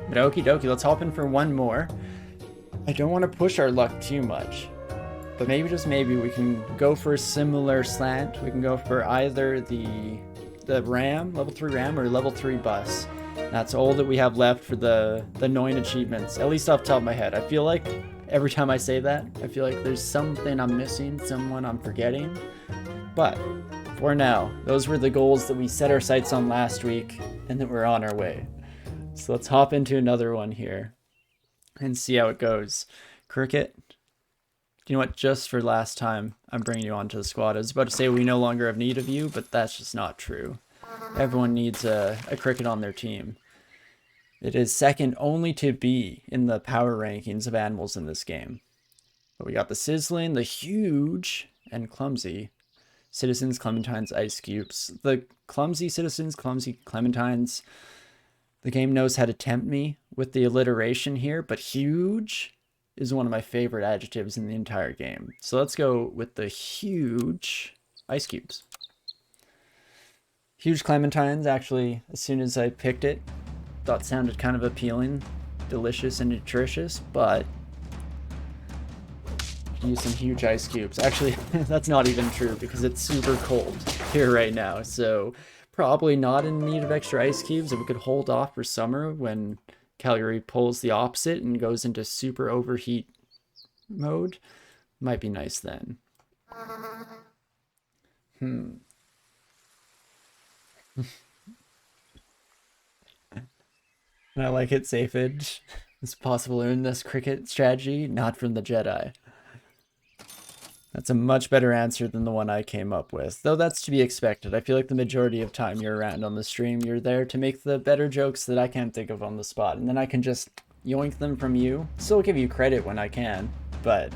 But okie dokie, let's hop in for one more. I don't want to push our luck too much, but maybe, just maybe, we can go for a similar slant. We can go for either the ram, level 3 ram, or level 3 bus. That's all that we have left for the 9 achievements, at least off the top of my head. I feel like every time I say that, I feel like there's something I'm missing, someone I'm forgetting. But for now, those were the goals that we set our sights on last week, and that we're on our way. So let's hop into another one here and see how it goes. Cricket, you know what? Just for last time, I'm bringing you onto the squad. I was about to say we no longer have need of you, but that's just not true. Everyone needs a cricket on their team. It is second only to bee in the power rankings of animals in this game. But we got the sizzling, the huge, and clumsy citizens, clementines, ice cubes. The clumsy citizens, clumsy clementines. The game knows how to tempt me with the alliteration here, but huge is one of my favorite adjectives in the entire game. So let's go with the huge ice cubes. Huge clementines, actually, as soon as I picked it, thought sounded kind of appealing, delicious and nutritious, but use some huge ice cubes. Actually, that's not even true because it's super cold here right now, so probably not in need of extra ice cubes. If we could hold off for summer when Calgary pulls the opposite and goes into super overheat mode, might be nice then. And I like it, Safage. It's possible to earn this cricket strategy, not from the Jedi. That's a much better answer than the one I came up with, though that's to be expected. I feel like the majority of time you're around on the stream, you're there to make the better jokes that I can't think of on the spot, and then I can just yoink them from you. Still give you credit when I can, but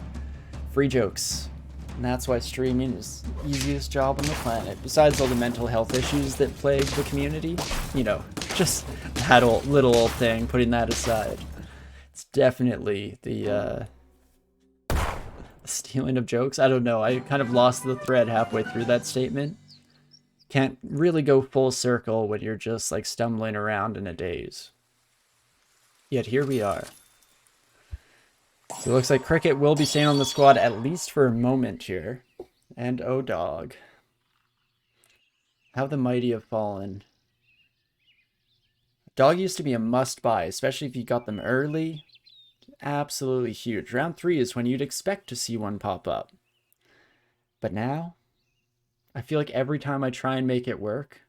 free jokes. And that's why streaming is the easiest job on the planet, besides all the mental health issues that plague the community. You know, just that little old thing, putting that aside. It's definitely the stealing of jokes. I don't know, I kind of lost the thread halfway through that statement. Can't really go full circle when you're just like stumbling around in a daze. Yet here we are. So it looks like Cricket will be staying on the squad at least for a moment here. And oh dog. How the mighty have fallen. Dog used to be a must-buy, especially if you got them early. Absolutely huge. Round 3 is when you'd expect to see one pop up. But now, I feel like every time I try and make it work,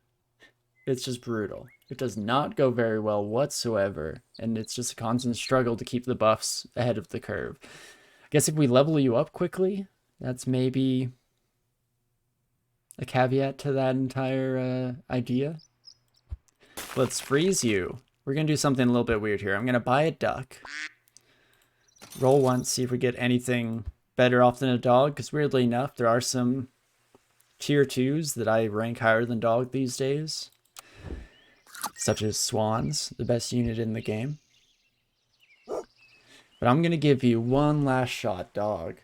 it's just brutal. It does not go very well whatsoever, and it's just a constant struggle to keep the buffs ahead of the curve. I guess if we level you up quickly, that's maybe a caveat to that entire idea. Let's freeze you. We're going to do something a little bit weird here. I'm going to buy a duck. Roll once, see if we get anything better off than a dog, because weirdly enough, there are some tier 2s that I rank higher than dog these days. Such as swans, the best unit in the game. But I'm going to give you one last shot, dog.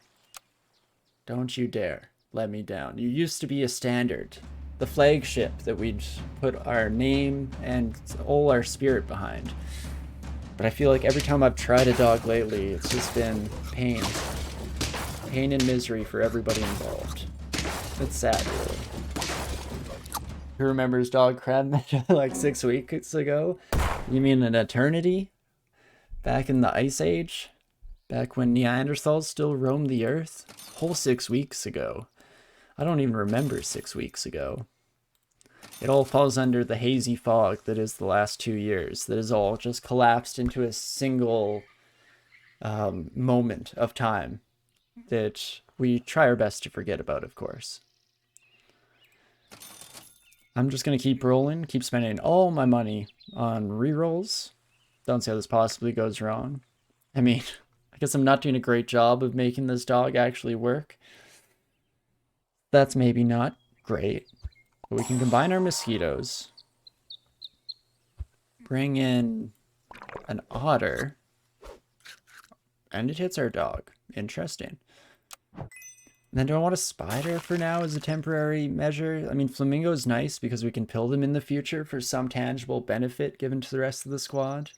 Don't you dare let me down. You used to be a standard, the flagship that we'd put our name and all our spirit behind. But I feel like every time I've tried a dog lately, it's just been pain. Pain and misery for everybody involved. It's sad, really. Who remembers Dog Crab like 6 weeks ago? You mean an eternity? Back in the Ice Age? Back when Neanderthals still roamed the earth? Whole 6 weeks ago. I don't even remember 6 weeks ago. It all falls under the hazy fog that is the last 2 years. That is all just collapsed into a single moment of time that we try our best to forget about, of course. I'm just going to keep rolling, keep spending all my money on rerolls. Don't see how this possibly goes wrong. I mean, I guess I'm not doing a great job of making this dog actually work. That's maybe not great. But we can combine our mosquitoes. Bring in an otter. And it hits our dog. Interesting. And then do I want a spider for now as a temporary measure? I mean, flamingo is nice because we can pill them in the future for some tangible benefit given to the rest of the squad.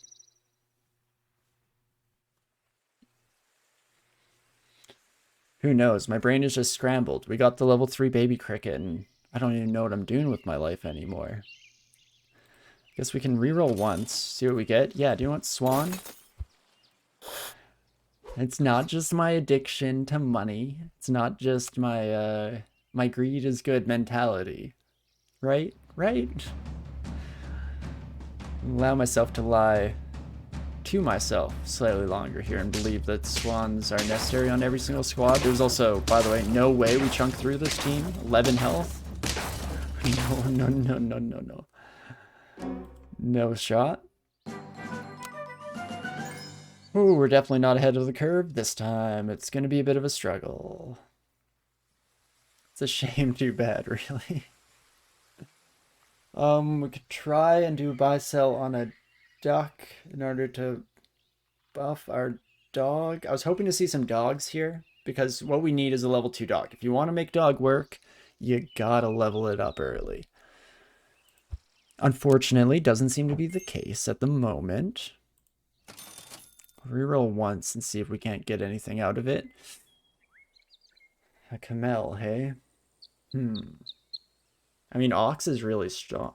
Who knows? My brain is just scrambled. We got the level 3 baby cricket, and I don't even know what I'm doing with my life anymore. Guess we can reroll once, see what we get. Yeah, do you want Swan? It's not just my addiction to money. It's not just my, my greed is good mentality. Right? Right? Allow myself to lie to myself slightly longer here and believe that swans are necessary on every single squad. There's also, by the way, no way we chunk through this team. 11 health. No, no, no, no, no, no. No shot. Ooh, we're definitely not ahead of the curve this time. It's going to be a bit of a struggle. It's a shame, too bad, really. We could try and do buy sell on a duck in order to buff our dog. I was hoping to see some dogs here because what we need is a level 2 dog. If you want to make dog work, you gotta level it up early. Unfortunately, doesn't seem to be the case at the moment. Reroll once and see if we can't get anything out of it. A Camel, hey? I mean, Ox is really strong.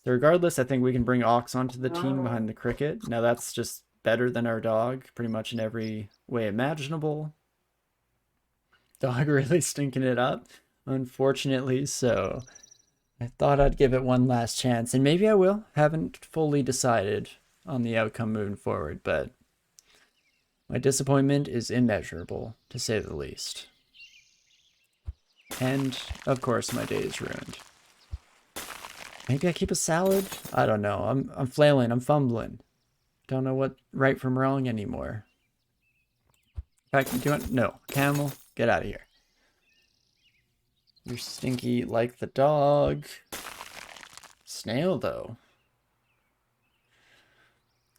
So regardless, I think we can bring Ox onto the team behind the cricket. Now that's just better than our dog, pretty much in every way imaginable. Dog really stinking it up, unfortunately, so I thought I'd give it one last chance, and maybe I will. Haven't fully decided on the outcome moving forward, but my disappointment is immeasurable, to say the least. And, of course, my day is ruined. Maybe I keep a salad? I don't know. I'm flailing. I'm fumbling. Don't know what right from wrong anymore. In fact, do you want... No. Camel, get out of here. You're stinky like the dog. Snail, though.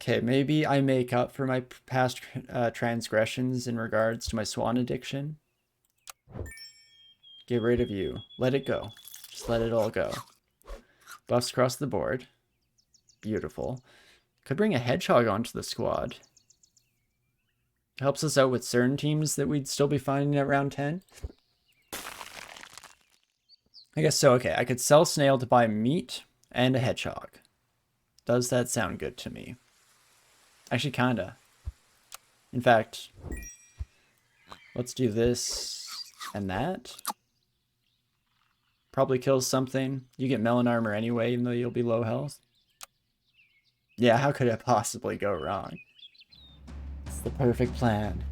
Okay, maybe I make up for my past transgressions in regards to my swan addiction. Get rid of you. Let it go. Just let it all go. Buffs across the board. Beautiful. Could bring a hedgehog onto the squad. Helps us out with certain teams that we'd still be finding at round 10. I guess so. Okay, I could sell snail to buy meat and a hedgehog. Does that sound good to me? Actually, kinda. In fact, let's do this and that. Probably kills something. You get melon armor anyway, even though you'll be low health. Yeah, how could it possibly go wrong? It's the perfect plan.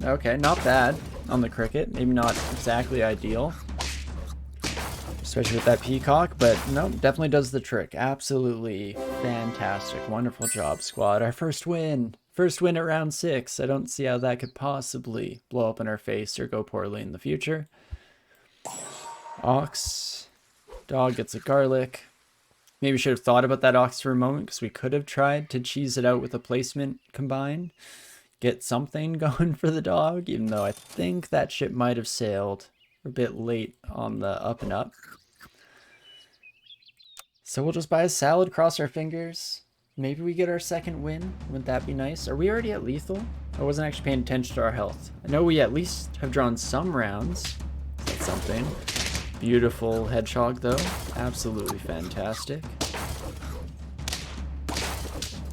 Okay, not bad on the cricket. Maybe not exactly ideal, especially with that peacock, but no, definitely does the trick. Absolutely fantastic. Wonderful job, squad. Our first win. First win at round 6. I don't see how that could possibly blow up in our face or go poorly in the future. Ox. Dog gets a garlic. Maybe we should have thought about that ox for a moment because we could have tried to cheese it out with a placement combine. Get something going for the dog, even though I think that ship might have sailed a bit late on the up and up. So we'll just buy a salad, cross our fingers. Maybe we get our second win. Wouldn't that be nice? Are we already at lethal? I wasn't actually paying attention to our health. I know we at least have drawn some rounds. That's something. Beautiful hedgehog, though. Absolutely fantastic.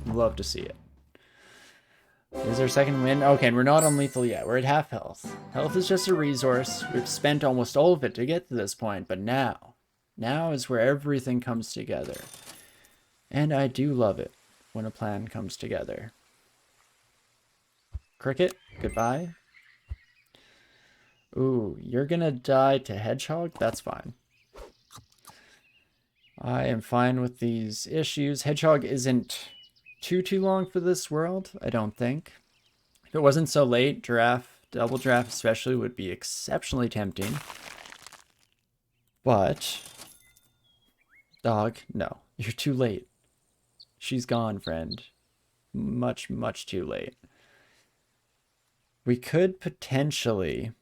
Love to see it. Is our second win? Okay, and we're not on lethal yet. We're at half health. Health is just a resource. We've spent almost all of it to get to this point, but now is where everything comes together. And I do love it when a plan comes together. Cricket, goodbye. Ooh, you're gonna die to hedgehog? That's fine. I am fine with these issues. Hedgehog isn't too long for this world, I don't think. If it wasn't so late, giraffe, double giraffe especially, would be exceptionally tempting. But dog, no, you're too late. She's gone, friend. Much, much too late. We could potentially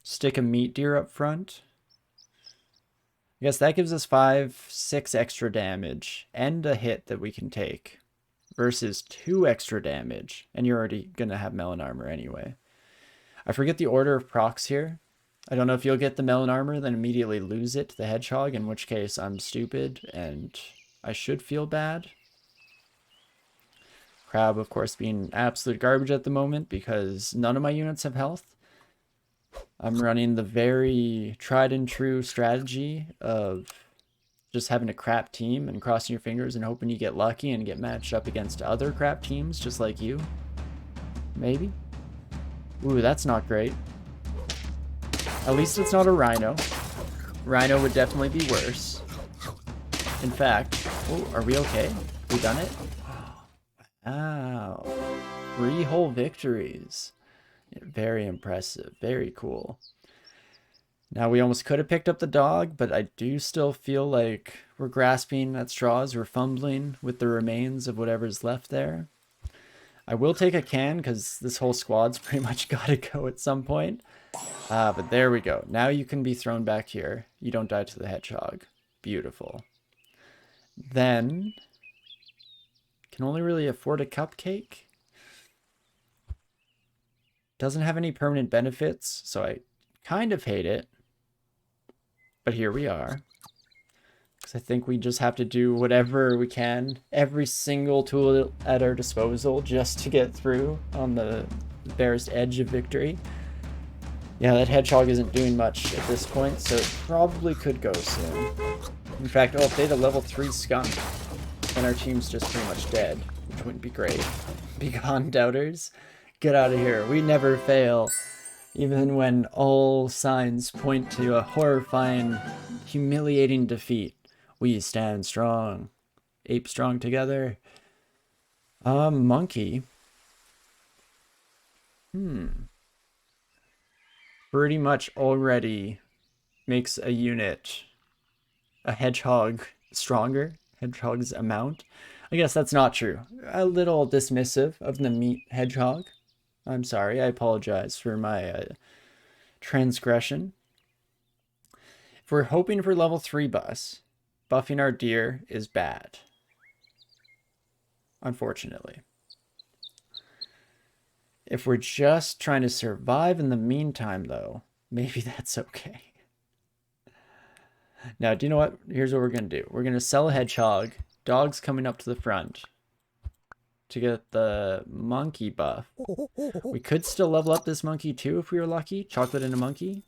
stick a meat deer up front. I guess that gives us 5, 6 extra damage and a hit that we can take versus 2 extra damage. And you're already going to have melon armor anyway. I forget the order of procs here. I don't know if you'll get the melon armor, then immediately lose it to the hedgehog, in which case I'm stupid and I should feel bad. Crab, of course, being absolute garbage at the moment because none of my units have health. I'm running the very tried and true strategy of just having a crap team and crossing your fingers and hoping you get lucky and get matched up against other crap teams just like you. Maybe. Ooh, that's not great. At least it's not a rhino. Rhino would definitely be worse. In fact, oh, are we okay? We done it? Wow. 3 whole victories. Very impressive. Very cool. Now, we almost could have picked up the dog, but I do still feel like we're grasping at straws. We're fumbling with the remains of whatever's left there. I will take a can because this whole squad's pretty much got to go at some point. But there we go. Now you can be thrown back here. You don't die to the hedgehog. Beautiful. Then, can only really afford a cupcake. Doesn't have any permanent benefits, so I kind of hate it. But here we are. Because I think we just have to do whatever we can, every single tool at our disposal just to get through on the barest edge of victory. Yeah, that hedgehog isn't doing much at this point, so it probably could go soon. In fact, oh, if they had a level 3 skunk, then our team's just pretty much dead, which wouldn't be great. Be gone, doubters. Get out of here. We never fail. Even when all signs point to a horrifying, humiliating defeat, we stand strong. Ape strong together. Monkey. Pretty much already makes a unit a hedgehog stronger. Hedgehog's amount. I guess that's not true. A little dismissive of the meat hedgehog. I'm sorry. I apologize for my transgression. If we're hoping for level 3 bus, buffing our deer is bad. Unfortunately. If we're just trying to survive in the meantime, though, maybe that's okay. Now, do you know what? Here's what we're going to do. We're going to sell a hedgehog. Dog's coming up to the front to get the monkey buff. We could still level up this monkey too if we were lucky. Chocolate and a monkey.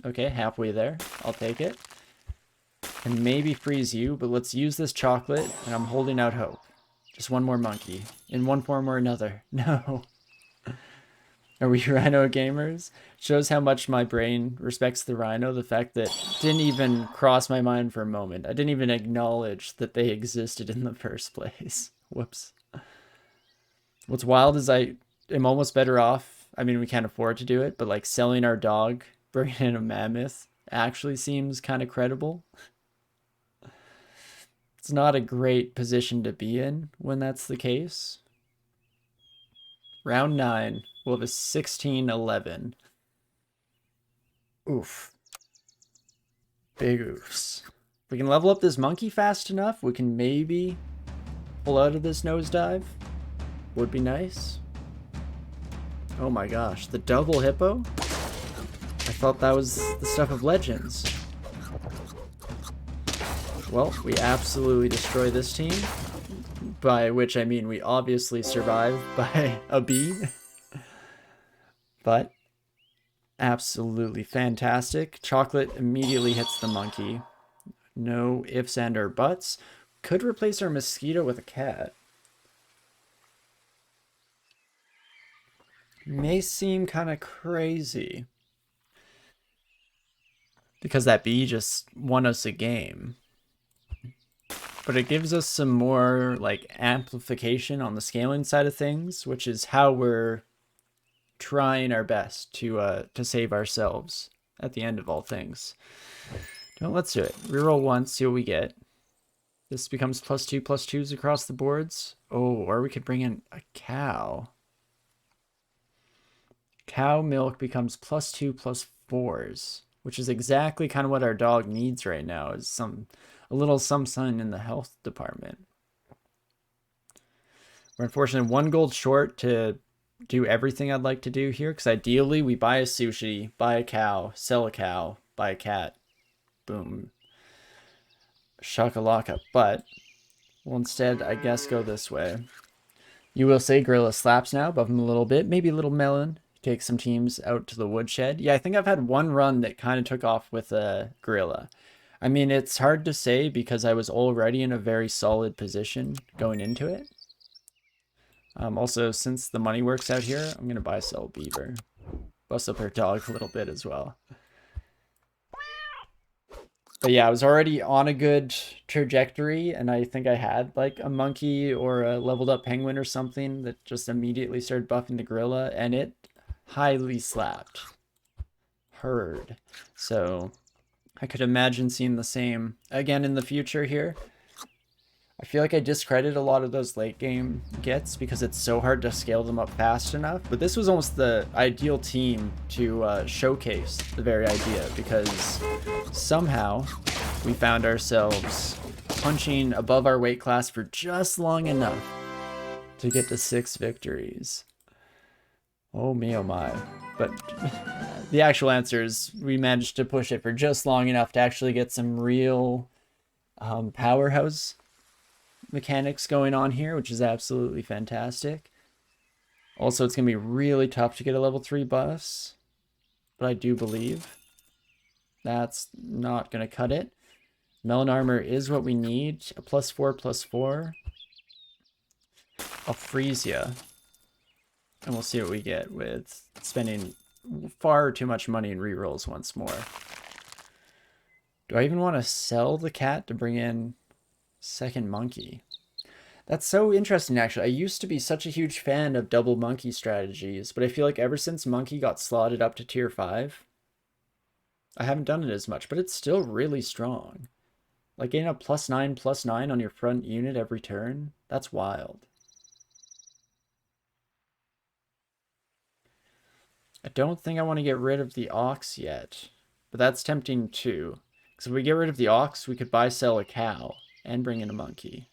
Okay, halfway there. I'll take it. And maybe freeze you, but let's use this chocolate, and I'm holding out hope. Just one more monkey. In one form or another. No. Are we rhino gamers? Shows how much my brain respects the rhino. The fact that it didn't even cross my mind for a moment. I didn't even acknowledge that they existed in the first place. Whoops. What's wild is I am almost better off. I mean, we can't afford to do it, but like selling our dog, bringing in a mammoth actually seems kind of credible. It's not a great position to be in when that's the case. Round 9. We'll have a 16-11. Oof. Big oofs. If we can level up this monkey fast enough, we can maybe pull out of this nosedive. Would be nice. Oh my gosh, the double hippo? I thought that was the stuff of legends. Well, we absolutely destroy this team. By which I mean we obviously survive by a bee. But absolutely fantastic. Chocolate immediately hits the monkey. No ifs and or buts. Could replace our mosquito with a cat. May seem kind of crazy. Because that bee just won us a game. But it gives us some more like amplification on the scaling side of things, which is how we're trying our best to save ourselves at the end of all things. Let's do it. Reroll once, see what we get. This becomes +2/+2s across the boards. Oh, or we could bring in a cow. Cow milk becomes +2/+4s. which is exactly kind of what our dog needs right now, is a little something in the health department. We're unfortunately 1 gold short to do everything I'd like to do here, because ideally we buy a sushi, buy a cow, sell a cow, buy a cat. Boom. Shakalaka. But we'll instead, I guess, go this way. You will say Gorilla slaps now, above him a little bit. Maybe a little melon. Take some teams out to the woodshed. Yeah, I think I've had one run that kind of took off with a Gorilla. I mean, it's hard to say because I was already in a very solid position going into it. Also, since the money works out here, I'm going to buy sell beaver. Bust up her dog a little bit as well. But yeah, I was already on a good trajectory, and I think I had like a monkey or a leveled up penguin or something that just immediately started buffing the gorilla, and it highly slapped. Heard. So I could imagine seeing the same again in the future here. I feel like I discredit a lot of those late game gets because it's so hard to scale them up fast enough. But this was almost the ideal team to showcase the very idea, because somehow we found ourselves punching above our weight class for just long enough to get to 6 victories. Oh me, oh my. But the actual answer is we managed to push it for just long enough to actually get some real powerhouse mechanics going on here, which is absolutely fantastic. Also, it's going to be really tough to get a level 3 buffs, but I do believe that's not going to cut it. Melon armor is what we need. A +4/+4. I'll freeze ya, and we'll see what we get with spending far too much money in rerolls once more. Do I even want to sell the cat to bring in second monkey? That's so interesting, actually. I used to be such a huge fan of double monkey strategies, but I feel like ever since monkey got slotted up to tier 5, I haven't done it as much, but it's still really strong. Like getting a +9/+9 on your front unit every turn, that's wild. I don't think I want to get rid of the ox yet, but that's tempting too. Because if we get rid of the ox, we could buy sell a cow and bring in a monkey.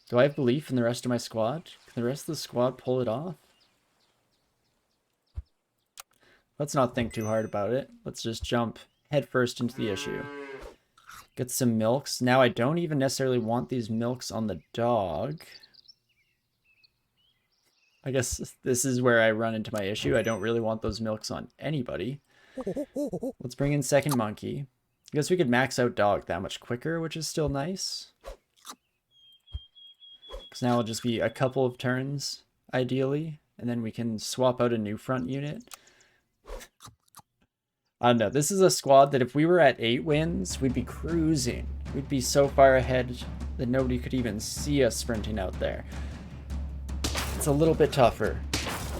Do I have belief in the rest of my squad? Can the rest of the squad pull it off? Let's not think too hard about it. Let's just jump headfirst into the issue. Get some milks. Now I don't even necessarily want these milks on the dog. I guess this is where I run into my issue. I don't really want those milks on anybody. Let's bring in second monkey. I guess we could max out dog that much quicker, which is still nice. Because now it'll just be a couple of turns, ideally. And then we can swap out a new front unit. I don't know. This is a squad that if we were at 8 wins, we'd be cruising. We'd be so far ahead that nobody could even see us sprinting out there. It's a little bit tougher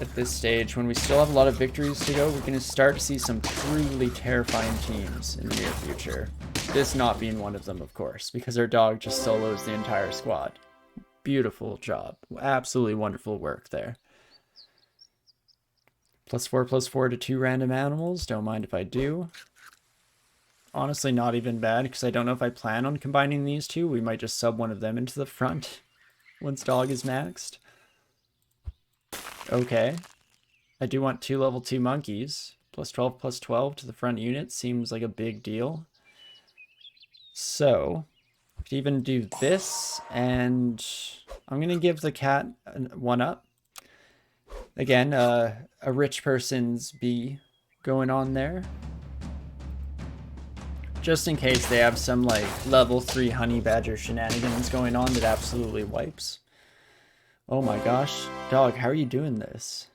at this stage. When we still have a lot of victories to go, we're going to start to see some truly terrifying teams in the near future. This not being one of them, of course, because our dog just solos the entire squad. Beautiful job. Absolutely wonderful work there. +4/+4 to 2 random animals. Don't mind if I do. Honestly, not even bad, because I don't know if I plan on combining these two. We might just sub one of them into the front once dog is maxed. Okay. I do want 2 level 2 monkeys. +12/+12 to the front unit seems like a big deal. So, I could even do this, and I'm going to give the cat one up. Again, a rich person's bee going on there. Just in case they have some like level 3 honey badger shenanigans going on that absolutely wipes. Oh my gosh, dog, how are you doing this?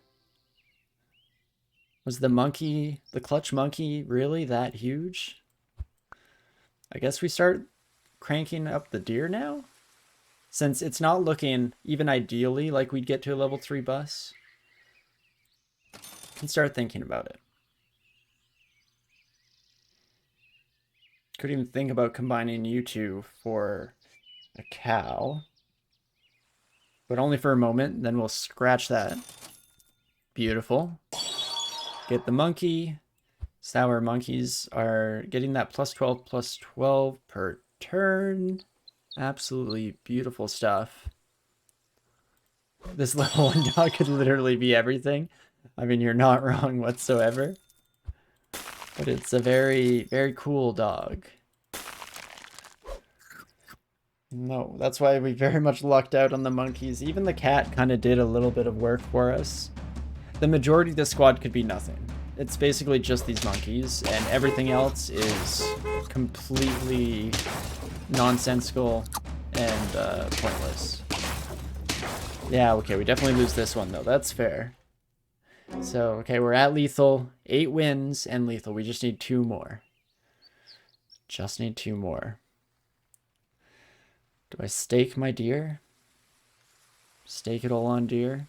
Was the monkey, the clutch monkey, really that huge? I guess we start cranking up the deer now? Since it's not looking even ideally like we'd get to a level 3 bus. Can start thinking about it. Could even think about combining you two for a cow. But only for a moment, then we'll scratch that. Beautiful. Get the monkey. So our monkeys are getting that plus 12 per turn. Absolutely beautiful stuff. This level 1 dog could literally be everything. I mean, you're not wrong whatsoever. But it's a very, very cool dog. No, that's why we very much lucked out on the monkeys. Even the cat kind of did a little bit of work for us. The majority of the squad could be nothing. It's basically just these monkeys, and everything else is completely nonsensical and pointless. Yeah, okay, we definitely lose this one, though. That's fair. So, okay, we're at lethal. 8 wins and lethal. We just need 2 more. Just need 2 more. Do I stake my deer? Stake it all on deer?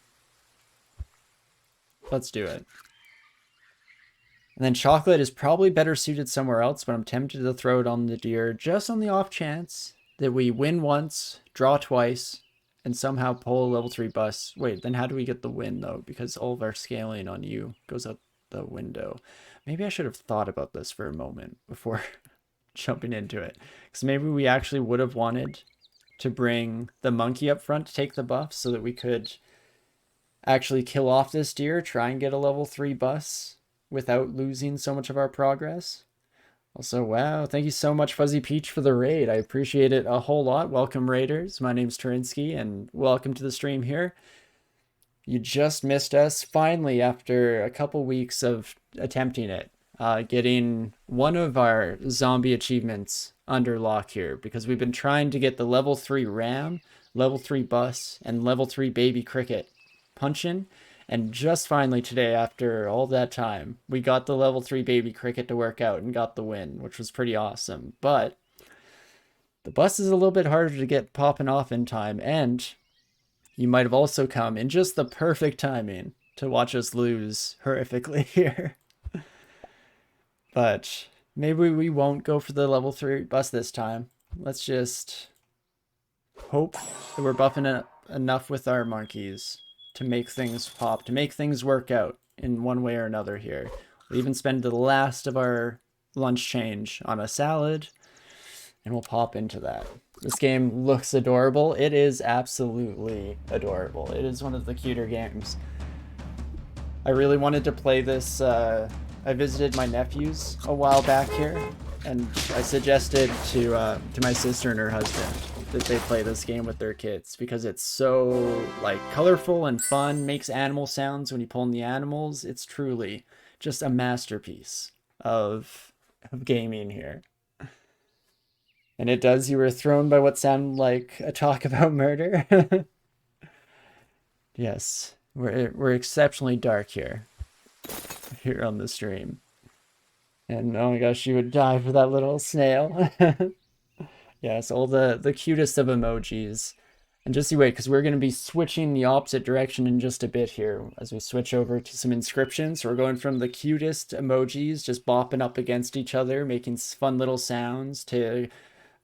Let's do it. And then chocolate is probably better suited somewhere else, but I'm tempted to throw it on the deer just on the off chance that we win once, draw twice, and somehow pull a level 3 bus. Wait, then how do we get the win, though? Because all of our scaling on you goes out the window. Maybe I should have thought about this for a moment before jumping into it. Because maybe we actually would have wanted to bring the monkey up front to take the buff so that we could actually kill off this deer, try and get a level 3 bus without losing so much of our progress. Also, wow, thank you so much, Fuzzy Peach, for the raid. I appreciate it a whole lot. Welcome, raiders. My name's Torinski, and welcome to the stream here. You just missed us, finally, after a couple weeks of attempting it, getting one of our zombie achievements under lock here, because we've been trying to get the level 3 ram, level 3 bus, and level 3 baby cricket punch-in. And just finally today, after all that time, we got the level 3 baby cricket to work out and got the win, which was pretty awesome. But the bus is a little bit harder to get popping off in time, and you might have also come in just the perfect timing to watch us lose horrifically here. But maybe we won't go for the level 3 bus this time. Let's just hope that we're buffing enough with our monkeys to make things pop, to make things work out in one way or another here. We'll even spend the last of our lunch change on a salad, and we'll pop into that. This game looks adorable. It is absolutely adorable. It is one of the cuter games. I really wanted to play this. I visited my nephews a while back here, and I suggested to my sister and her husband that they play this game with their kids because it's so like colorful and fun, makes animal sounds when you pull in the animals. It's truly just a masterpiece of gaming here. And it does, you were thrown by what sounded like a talk about murder. Yes, we're exceptionally dark here on the stream. And oh my gosh, you would die for that little snail. Yes, all the cutest of emojis. And just you wait, because we're going to be switching the opposite direction in just a bit here as we switch over to some inscriptions. So we're going from the cutest emojis just bopping up against each other, making fun little sounds, to,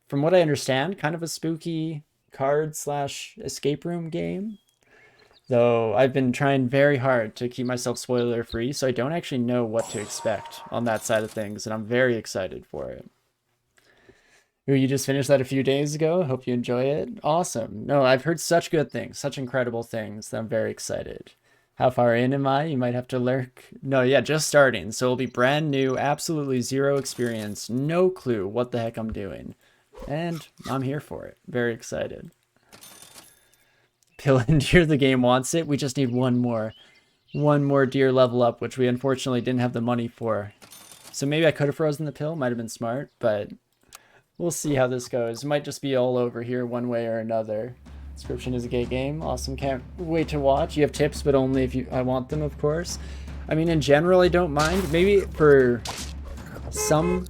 from what I understand, kind of a spooky card/escape room game. Though I've been trying very hard to keep myself spoiler free, so I don't actually know what to expect on that side of things, and I'm very excited for it. Ooh, you just finished that a few days ago. Hope you enjoy it. Awesome. No, I've heard such good things, such incredible things that I'm very excited. How far in am I? You might have to lurk. No, yeah, just starting. So it'll be brand new, absolutely zero experience, no clue what the heck I'm doing. And I'm here for it. Very excited. Pill and Deer, the game wants it. We just need one more deer level up, which we unfortunately didn't have the money for. So maybe I could have frozen the pill. Might have been smart, but we'll see how this goes. It might just be all over here one way or another. Inscription is a gay game. Awesome. Can't wait to watch. You have tips, but only if I want them, of course. I mean, in general, I don't mind. Maybe for some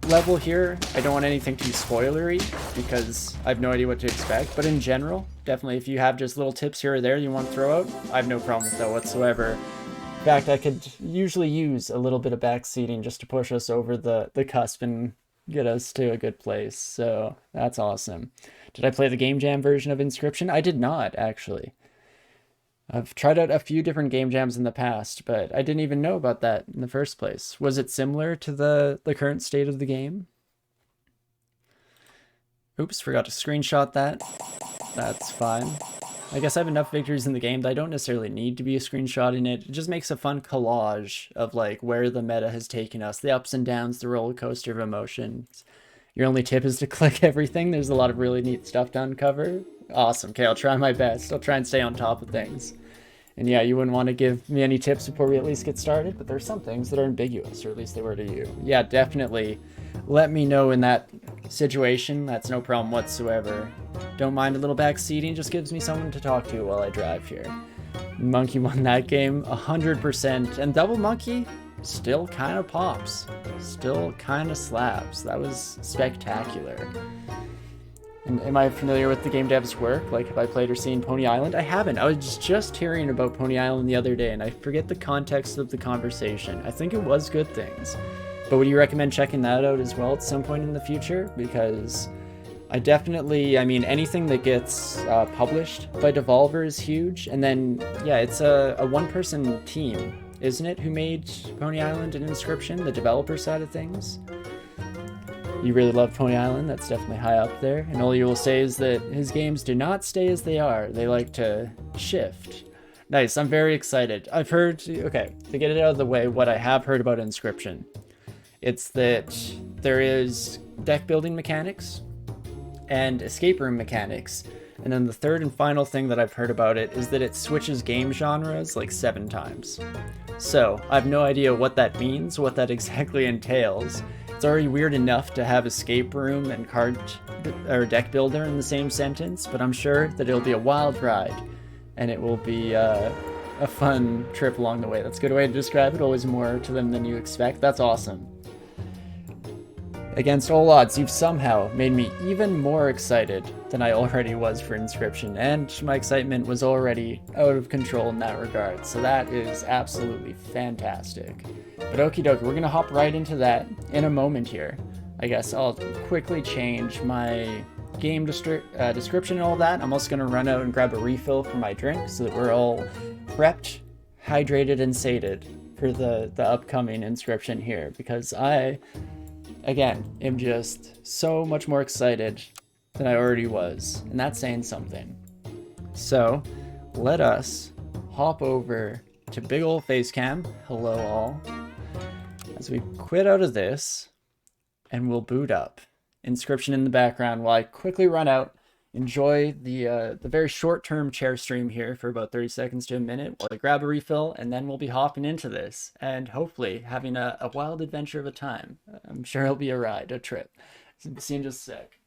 level here, I don't want anything too spoilery because I have no idea what to expect. But in general, definitely if you have just little tips here or there you want to throw out, I have no problem with that whatsoever. In fact, I could usually use a little bit of backseating just to push us over the cusp and get us to a good place. So that's awesome. Did I play the Game Jam version of Inscription? I did not, actually. I've tried out a few different game jams in the past, but I didn't even know about that in the first place. Was it similar to the current state of the game? Oops, forgot to screenshot that. That's fine. I guess I have enough victories in the game that I don't necessarily need to be screenshotting it. It just makes a fun collage of like where the meta has taken us, the ups and downs, the roller coaster of emotions. Your only tip is to click everything. There's a lot of really neat stuff to uncover. Awesome. Okay, I'll try my best. I'll try and stay on top of things. And yeah, you wouldn't want to give me any tips before we at least get started, but there's some things that are ambiguous, or at least they were to you. Yeah, definitely let me know in that situation. That's no problem whatsoever. Don't mind a little back seating, just gives me someone to talk to while I drive here. Monkey won that game 100%, and Double Monkey still kind of pops. Still kind of slaps. That was spectacular. And am I familiar with the game dev's work? Like, have I played or seen Pony Island? I haven't. I was just hearing about Pony Island the other day, and I forget the context of the conversation. I think it was good things. But would you recommend checking that out as well at some point in the future? Because I definitely, I mean, anything that gets published by Devolver is huge. And then, yeah, it's a one-person team, isn't it, who made Pony Island and Inscription, the developer side of things? You really love Pony Island, that's definitely high up there. And all you will say is that his games do not stay as they are. They like to shift. Nice, I'm very excited. I've heard, okay, to get it out of the way, what I have heard about Inscription. It's that there is deck building mechanics and escape room mechanics. And then the third and final thing that I've heard about it is that it switches game genres like 7 times. So, I have no idea what that means, what that exactly entails. It's already weird enough to have escape room and card or deck builder in the same sentence, but I'm sure that it'll be a wild ride, and it will be a fun trip along the way. That's a good way to describe it. Always more to them than you expect. That's awesome. Against all odds, you've somehow made me even more excited than I already was for Inscription, and my excitement was already out of control in that regard, so that is absolutely fantastic. But okie dokie, we're gonna hop right into that in a moment here. I guess I'll quickly change my game description and all that. I'm also gonna run out and grab a refill for my drink so that we're all prepped, hydrated, and sated for the upcoming Inscription here, because I, again, am just so much more excited than I already was, and that's saying something. So, let us hop over to big ol' Facecam. Hello all. As we quit out of this, and we'll boot up. Inscription in the background while I quickly run out, enjoy the very short-term chair stream here for about 30 seconds to a minute while I grab a refill, and then we'll be hopping into this and hopefully having a wild adventure of a time. I'm sure it'll be a ride, a trip. See you in just a sec.